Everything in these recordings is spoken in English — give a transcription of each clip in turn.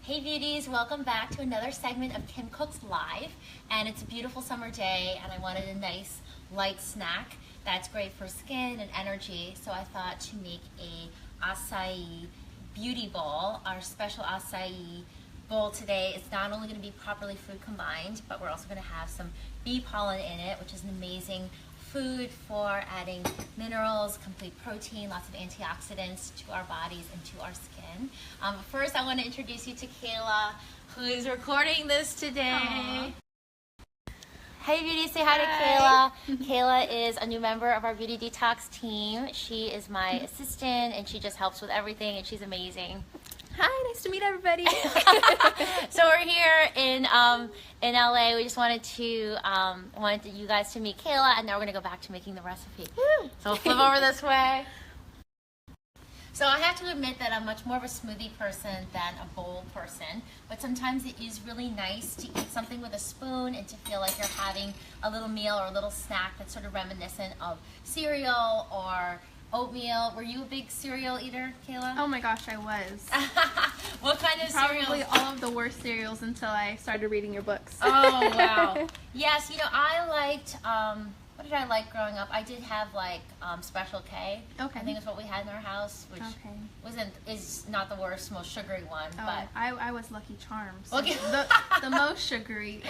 Hey beauties, welcome back to another segment of Kim Cooks Live. And it's a beautiful summer day and I wanted a nice light snack that's great for skin and energy. So I thought to make a acai beauty bowl. Our special acai bowl today is not only going to be properly food combined, but we're also going to have some bee pollen in it, which is an amazing food for adding minerals, complete protein, lots of antioxidants to our bodies and to our skin. First, I want to introduce you to Kayla, who is recording this today. Aww. Hey beauty, say hi to Kayla. Kayla is a new member of our Beauty Detox team. She is my assistant and she just helps with everything and she's amazing. Hi, nice to meet everybody. So we're here in LA. We just wanted you guys to meet Kayla, and now we're gonna go back to making the recipe. Woo. So we'll flip over this way. So I have to admit that I'm much more of a smoothie person than a bowl person, but sometimes it is really nice to eat something with a spoon and to feel like you're having a little meal or a little snack that's sort of reminiscent of cereal or oatmeal. Were you a big cereal eater, Kayla? Oh my gosh, I was. What kind of cereals? Probably all of the worst cereals until I started reading your books. Oh, wow. Yes, you know, I liked, what did I like growing up? I did have like Special K. Okay. I think it's what we had in our house, which is not the worst, most sugary one. Oh, but I was Lucky Charms. Okay. The most sugary.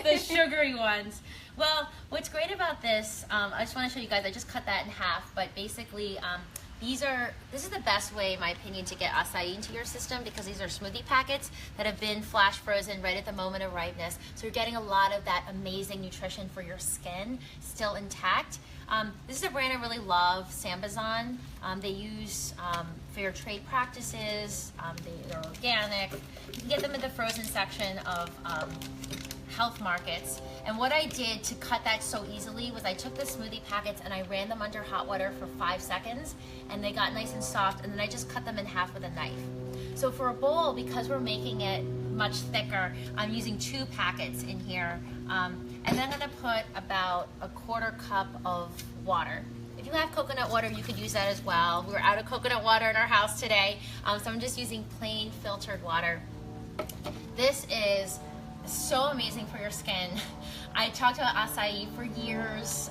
The sugary ones. Well, what's great about this, I just want to show you guys, I just cut that in half, but basically this is the best way, in my opinion, to get acai into your system because these are smoothie packets that have been flash frozen right at the moment of ripeness. So you're getting a lot of that amazing nutrition for your skin still intact. This is a brand I really love, Sambazon. They use fair trade practices. They're organic. You can get them in the frozen section of health markets. And what I did to cut that so easily was I took the smoothie packets and I ran them under hot water for 5 seconds and they got nice and soft, and then I just cut them in half with a knife. So for a bowl, because we're making it much thicker, I'm using 2 packets in here. And then I'm gonna put about a 1/4 cup of water. If you have coconut water, you could use that as well. We're out of coconut water in our house today, so I'm just using plain filtered water. This is so amazing for your skin. I talked about acai for years.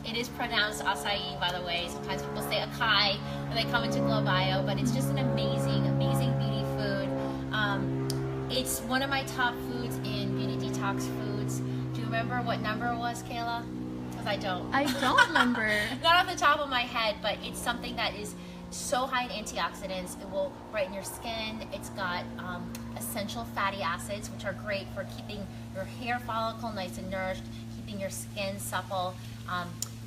It is pronounced acai, by the way. Sometimes people say acai when they come into Glow Bio, but it's just an amazing, amazing beauty food. It's one of my top foods in Beauty Detox foods. Do you remember what number it was, Kayla? Because I don't. I don't remember. Not off the top of my head, but it's something that is so high in antioxidants. It will brighten your skin. It's got essential fatty acids, which are great for keeping your hair follicle nice and nourished, keeping your skin supple.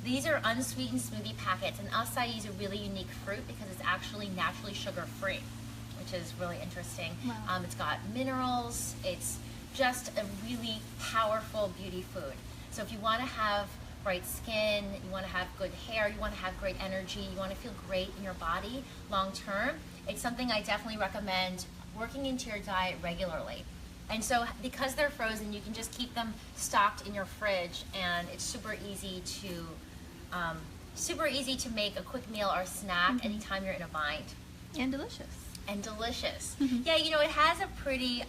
These are unsweetened smoothie packets, and acai is a really unique fruit because it's actually naturally sugar-free, which is really interesting. Wow. It's got minerals. It's just a really powerful beauty food. So if you want to have bright skin, you want to have good hair, you want to have great energy, you want to feel great in your body long term, it's something I definitely recommend working into your diet regularly. And so because they're frozen, you can just keep them stocked in your fridge, and it's super easy to make a quick meal or snack anytime you're in a bind. And delicious. And delicious. Yeah, you know, it has a pretty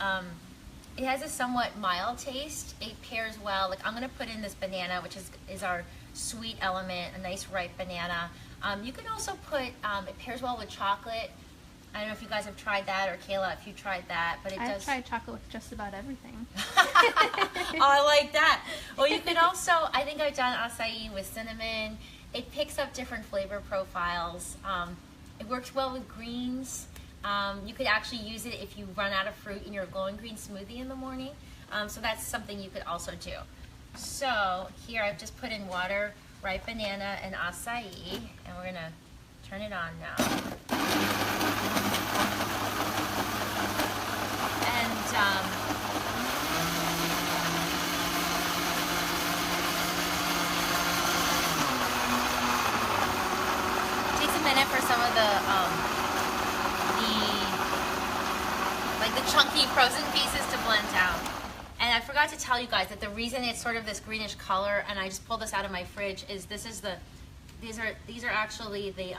it has a somewhat mild taste. It pairs well. Like, I'm gonna put in this banana, which is our sweet element, a nice ripe banana. You can also put, it pairs well with chocolate. I don't know if you guys have tried that, or Kayla, if you tried that, but I've tried chocolate with just about everything. Oh, I like that. Well, you can also, I think I've done acai with cinnamon. It picks up different flavor profiles. It works well with greens. You could actually use it if you run out of fruit in your glowing green smoothie in the morning. So that's something you could also do. So here I've just put in water, ripe banana, and acai, and we're gonna turn it on now. And it takes a minute for some of the chunky frozen pieces to blend down. And I forgot to tell you guys that the reason it's sort of this greenish color, and I just pulled this out of my fridge, is these are actually the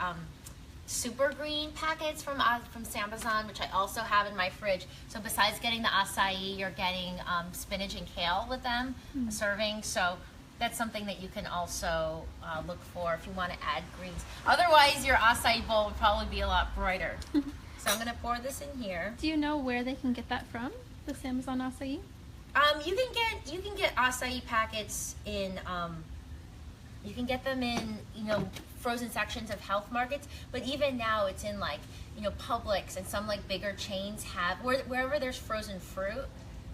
super green packets from Sambazon, which I also have in my fridge. So besides getting the acai, you're getting spinach and kale with them, a serving. So that's something that you can also look for if you want to add greens. Otherwise, your acai bowl would probably be a lot brighter. So I'm going to pour this in here. Do you know where they can get that from? The Sambazon acai? You can get acai packets in. You can get them in, frozen sections of health markets, but even now it's in like, Publix, and some like bigger chains have, wherever there's frozen fruit,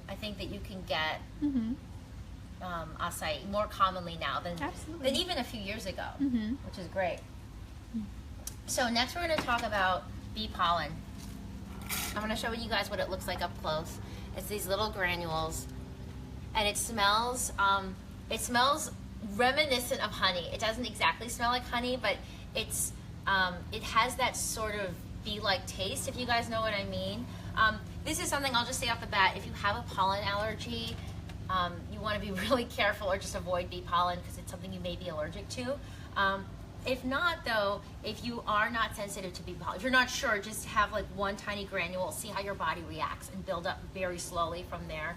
I think that you can get acai more commonly now than even a few years ago, which is great. So next we're going to talk about bee pollen. I'm going to show you guys what it looks like up close. It's these little granules, and it smells reminiscent of honey. It doesn't exactly smell like honey, but it has that sort of bee-like taste, if you guys know what I mean. This is something I'll just say off the bat. If you have a pollen allergy, you want to be really careful or just avoid bee pollen because it's something you may be allergic to. If not, though, if you are not sensitive to bee pollen, if you're not sure, just have like one tiny granule, see how your body reacts, and build up very slowly from there.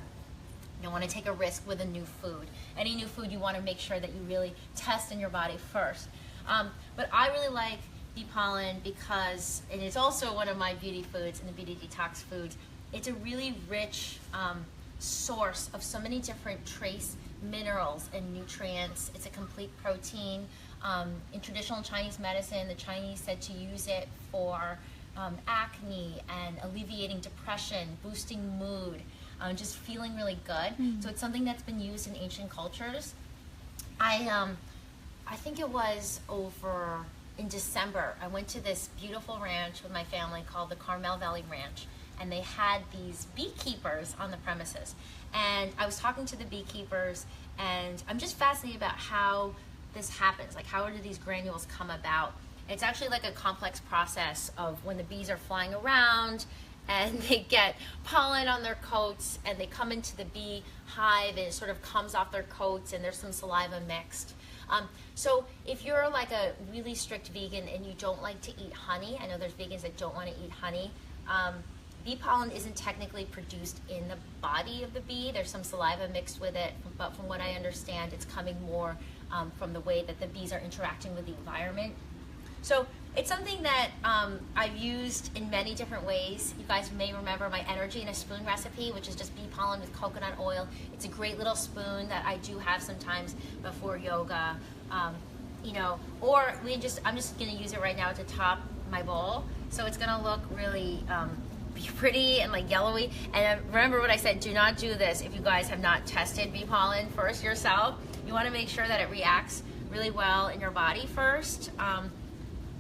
You don't want to take a risk with a new food. Any new food, you want to make sure that you really test in your body first. But I really like bee pollen because it is also one of my beauty foods and the beauty detox foods. It's a really rich source of so many different trace minerals and nutrients. It's a complete protein. In traditional Chinese medicine, the Chinese said to use it for acne and alleviating depression, boosting mood, just feeling really good. So it's something that's been used in ancient cultures. I think it was over in December, I went to this beautiful ranch with my family called the Carmel Valley Ranch, and they had these beekeepers on the premises. And I was talking to the beekeepers, and I'm just fascinated about how this happens. Like, how do these granules come about? It's actually like a complex process of when the bees are flying around and they get pollen on their coats and they come into the bee hive and it sort of comes off their coats and there's some saliva mixed. So if you're like a really strict vegan and you don't like to eat honey, I know there's vegans that don't want to eat honey, bee pollen isn't technically produced in the body of the bee. There's some saliva mixed with it, but from what I understand, it's coming more from the way that the bees are interacting with the environment. So it's something that I've used in many different ways. You guys may remember my energy in a spoon recipe, which is just bee pollen with coconut oil. It's a great little spoon that I do have sometimes before yoga, or I'm just gonna use it right now to top my bowl. So it's gonna look really pretty and like yellowy. And remember what I said, do not do this if you guys have not tested bee pollen first yourself. You wanna make sure that it reacts really well in your body first.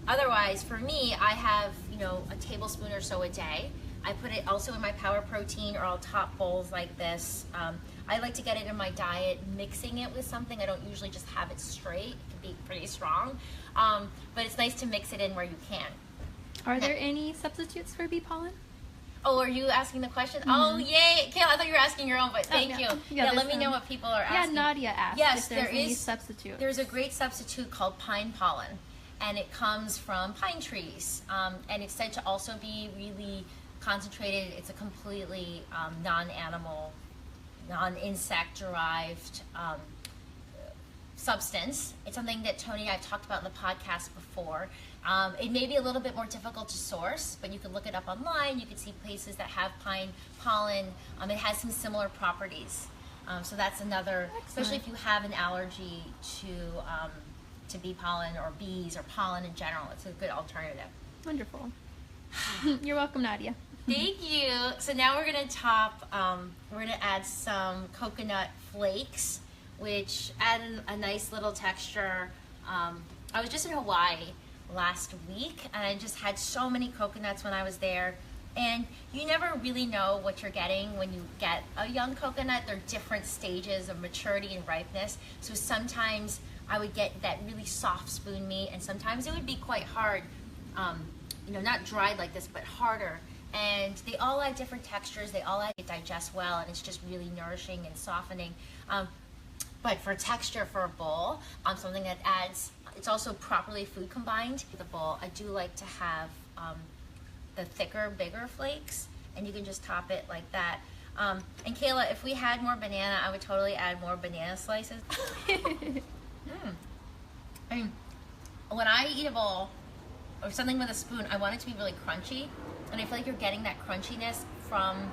Otherwise, for me, I have, a tablespoon or so a day. I put it also in my power protein, or I'll top bowls like this. I like to get it in my diet, mixing it with something. I don't usually just have it straight. It can be pretty strong. But it's nice to mix it in where you can. Are there any substitutes for bee pollen? Oh, are you asking the question? Oh, yay. Kayla, I thought you were asking your own, but thank you. Yeah, let me know what people are asking. Yeah, Nadia asked if there's any substitute. There's a great substitute called pine pollen, and it comes from pine trees. And it's said to also be really concentrated. It's a completely non-animal, non-insect derived substance. It's something that Tony and I have talked about in the podcast before. It may be a little bit more difficult to source, but you can look it up online. You can see places that have pine pollen. It has some similar properties. So that's another, especially if you have an allergy to bee pollen or bees or pollen in general. It's a good alternative. Wonderful. You're welcome, Nadia. Thank you. So now we're going to top, we're going to add some coconut flakes, which add a nice little texture. I was just in Hawaii last week, and I just had so many coconuts when I was there. And you never really know what you're getting when you get a young coconut. They're different stages of maturity and ripeness. So sometimes I would get that really soft spoon meat, and sometimes it would be quite hard, not dried like this, but harder. And they all have different textures. They all digest well, and it's just really nourishing and softening. But for texture for a bowl, something that adds It's also properly food combined. The bowl, I do like to have the thicker, bigger flakes, and you can just top it like that. And Kayla, if we had more banana, I would totally add more banana slices. I mean, when I eat a bowl or something with a spoon, I want it to be really crunchy, and I feel like you're getting that crunchiness from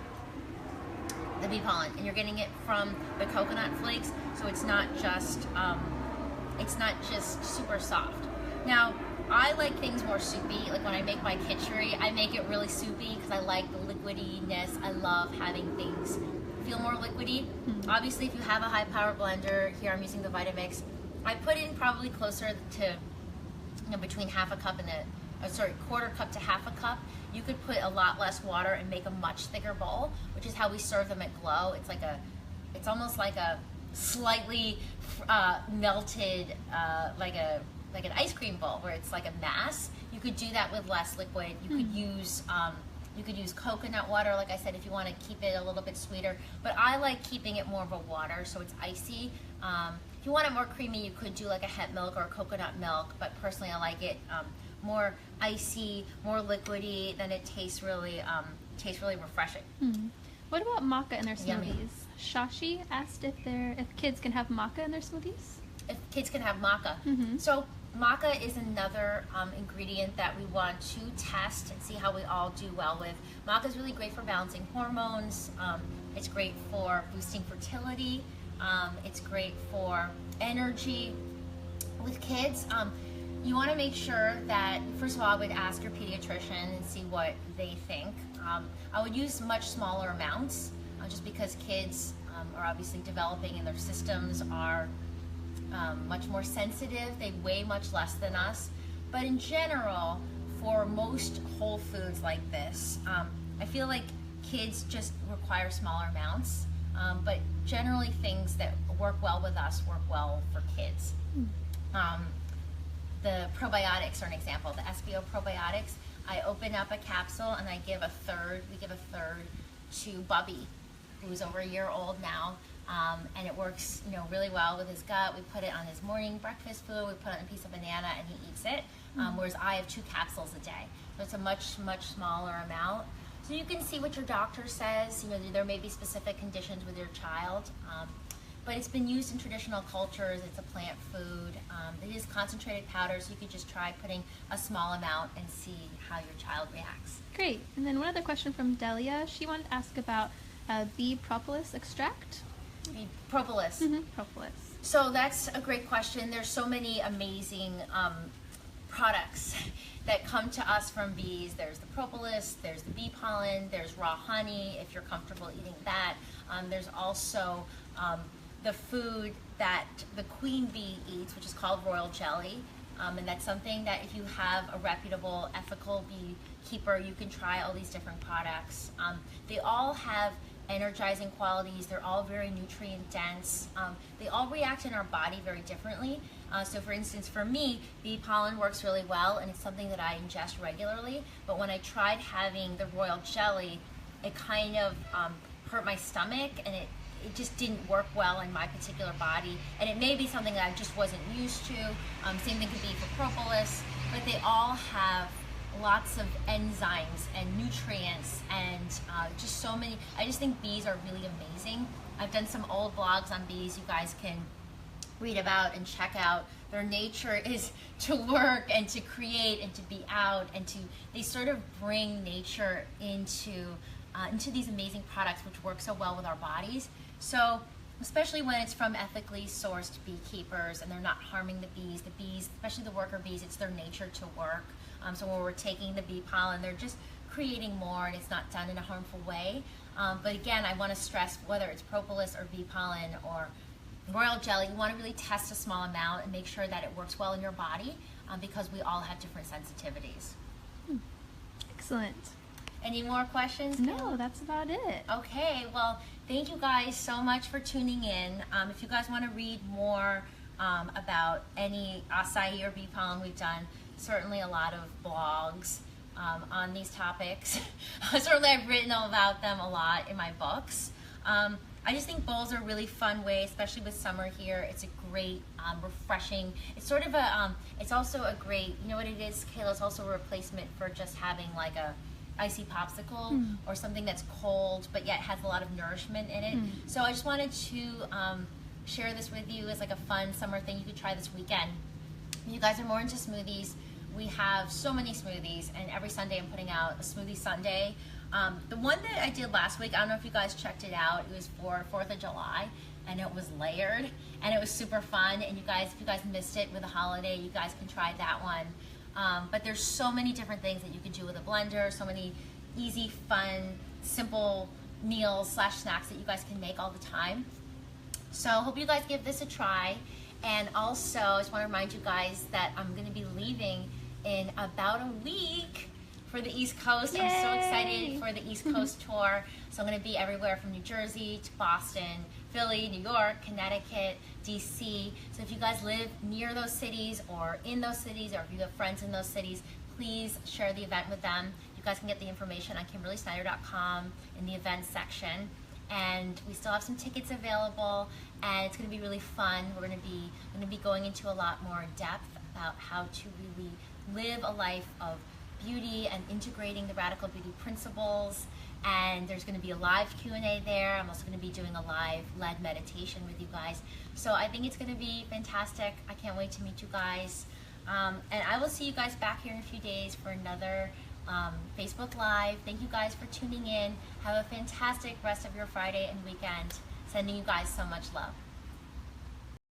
the bee pollen, and you're getting it from the coconut flakes, so it's not just super soft. Now, I like things more soupy. Like when I make my kitchery, I make it really soupy because I like the liquidiness. I love having things feel more liquidy. Obviously, if you have a high power blender, here I'm using the Vitamix, I put in probably closer to between half a cup and quarter cup to half a cup. You could put a lot less water and make a much thicker bowl, which is how we serve them at Glow. It's almost like a slightly melted, like an ice cream bowl where it's like a mass. You could do that with less liquid. You could use coconut water, like I said, if you want to keep it a little bit sweeter. But I like keeping it more of a water, so it's icy. If you want it more creamy, you could do like a hemp milk or a coconut milk. But personally, I like it more icy, more liquidy. Then it tastes really refreshing. What about maca in their smoothies? Yummy. Shashi asked if kids can have maca in their smoothies. If kids can have maca. So maca is another ingredient that we want to test and see how we all do well with. Maca is really great for balancing hormones. It's great for boosting fertility. It's great for energy. With kids, you want to make sure that, first of all, I would ask your pediatrician and see what they think. I would use much smaller amounts just because kids are obviously developing and their systems are much more sensitive. They weigh much less than us. But in general, for most whole foods like this, I feel like kids just require smaller amounts. But generally things that work well with us work well for kids. The probiotics are an example. The SBO probiotics, I open up a capsule and we give a third to Bubby, who's over a year old now. And it works, really well with his gut. We put it on his morning breakfast food. We put it on a piece of banana, and he eats it. Whereas I have 2 capsules a day, so it's a much smaller amount. So you can see what your doctor says. There may be specific conditions with your child, but it's been used in traditional cultures. It's a plant food. It is concentrated powder, so you could just try putting a small amount and see how your child reacts. Great. And then one other question from Delia. She wanted to ask about bee propolis extract. Propolis. Propolis. So that's a great question. There's so many amazing products that come to us from bees. There's the propolis, there's the bee pollen, there's raw honey if you're comfortable eating that. There's also the food that the queen bee eats, which is called royal jelly. And that's something that if you have a reputable, ethical beekeeper, you can try all these different products. They all have energizing qualities. They're all very nutrient dense. They all react in our body very differently. So for instance, for me, bee pollen works really well, and it's something that I ingest regularly. But when I tried having the royal jelly, it kind of hurt my stomach, and it just didn't work well in my particular body. And it may be something that I just wasn't used to. Same thing could be for propolis, but they all have lots of enzymes and nutrients and just so many. I just think bees are really amazing. I've done some old blogs on bees you guys can read about and check out. Their nature is to work and to create and to be out, and they sort of bring nature into these amazing products which work so well with our bodies. So especially when it's from ethically sourced beekeepers and they're not harming the bees, especially the worker bees, it's their nature to work. So when we're taking the bee pollen, they're just creating more, and it's not done in a harmful way. But again, I want to stress, whether it's propolis or bee pollen or royal jelly, you want to really test a small amount and make sure that it works well in your body, because we all have different sensitivities. Excellent. Any more questions? No, that's about it. Okay, well, thank you guys so much for tuning in. If you guys want to read more about any acai or bee pollen, we've done certainly a lot of blogs on these topics. Certainly I've written about them a lot in my books. I just think bowls are a really fun way, especially with summer here. It's a great, refreshing, it's sort of a, it's also a great, you know what it is, Kayla? It's also a replacement for just having like a icy popsicle or something that's cold but yet has a lot of nourishment in it. So I just wanted to share this with you as like a fun summer thing you could try this weekend. If you guys are more into smoothies, we have so many smoothies, and every Sunday I'm putting out a smoothie Sunday. The one that I did last week, I don't know if you guys checked it out, it was for 4th of July, and it was layered, and it was super fun, and you guys, if you guys missed it with the holiday, you guys can try that one. But there's so many different things that you can do with a blender, so many easy, fun, simple meals / snacks that you guys can make all the time. So I hope you guys give this a try. And also, I just want to remind you guys that I'm going to be leaving in about a week for the East Coast. Yay! I'm so excited for the East Coast tour. So I'm going to be everywhere from New Jersey to Boston, Philly, New York, Connecticut, DC. So if you guys live near those cities or in those cities, or if you have friends in those cities, please share the event with them. You guys can get the information on KimberlySnyder.com in the events section. And we still have some tickets available, and it's going to be really fun. We're going to be going into a lot more depth about how to really live a life of beauty and integrating the Radical Beauty principles. And there's going to be a live Q&A there. I'm also going to be doing a live led meditation with you guys. So I think it's going to be fantastic. I can't wait to meet you guys. And I will see you guys back here in a few days for another Facebook Live. Thank you guys for tuning in. Have a fantastic rest of your Friday and weekend. Sending you guys so much love.